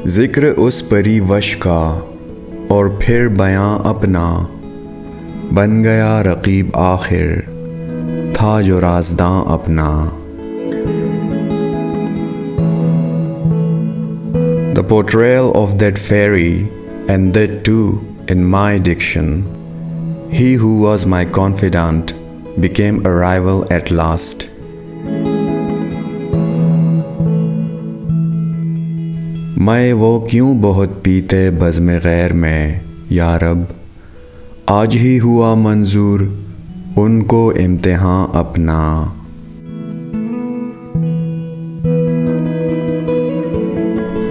ذکر اس پری وش کا اور پھر بیاں اپنا، بن گیا رقیب آخر تھا جو رازداں اپنا۔ The portrayal of that fairy, and that too in my diction, he who was my confidant became a rival at last. میں وہ کیوں بہت پیتے بزم غیر میں یا رب، آج ہی ہوا منظور ان کو امتحاں اپنا۔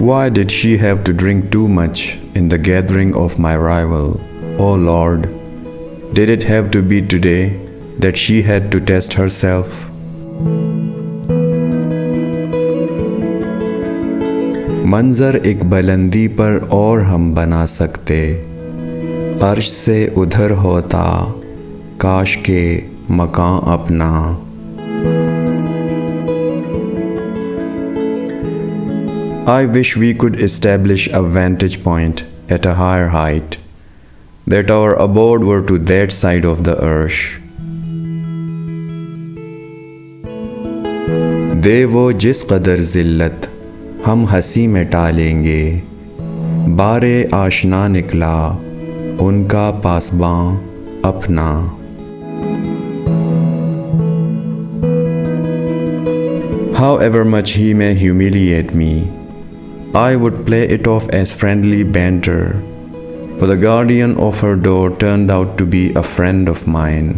Why did she have to drink too much in the gathering of my rival? Oh Lord, did it have to be today that she had to test herself? منظر ایک بلندی پر اور ہم بنا سکتے، عرش سے ادھر ہوتا کاش کے مکان اپنا۔ I wish we could establish a vantage point at a higher height, that our abode were to that side of the arsh. دے وہ جس قدر ذلت ہم ہنسی میں ٹالیں گے، بارے آشنا نکلا ان کا پاسباں اپنا۔ However much he may humiliate me, I would play it off as friendly banter, for the guardian of her door turned out to be a friend of mine.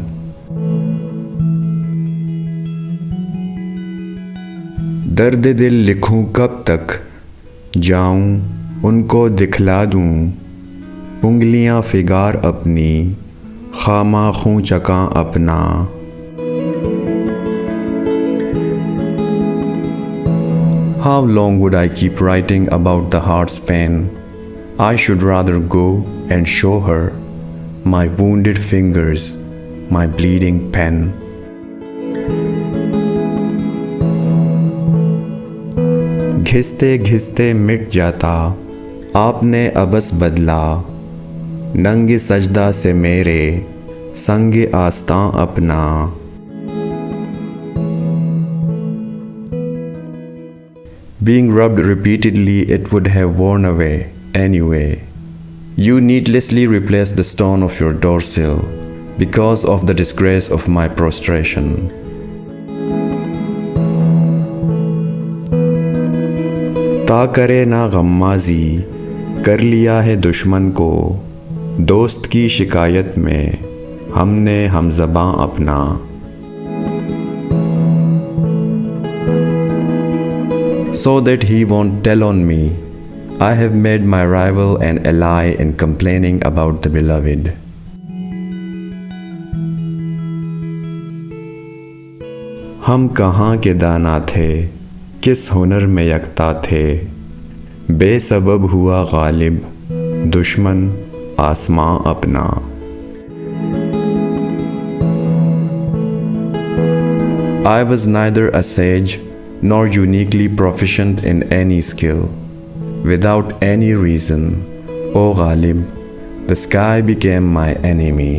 درد دل لکھوں کب تک، جاؤں ان کو دکھلا دوں انگلیاں فگار اپنی، خامہ خوں چکاں اپنا۔ How long would I keep writing about the heart's pain? I should rather go and show her my wounded fingers, my bleeding pen. گھستے گھستے مٹ جاتا آپ نے ابس بدلا، ننگ سجدہ سے میرے سنگ آستاں اپنا۔ Being rubbed repeatedly, it would have worn away anyway. You needlessly replaced the stone of your doorsill because of the disgrace of my prostration. تا کرے نا غمازی کر لیا ہے دشمن کو، دوست کی شکایت میں ہم نے ہم زباں اپنا۔ So that he won't tell on me, I have made my rival an ally in complaining about the beloved. ہم کہاں کے دانا تھے، کس ہنر میں یکتا تھے، بے سبب ہوا غالب دشمن آسماں اپنا۔ I was neither a sage nor uniquely proficient in any skill. Without any reason, O Ghalib, the sky became my enemy.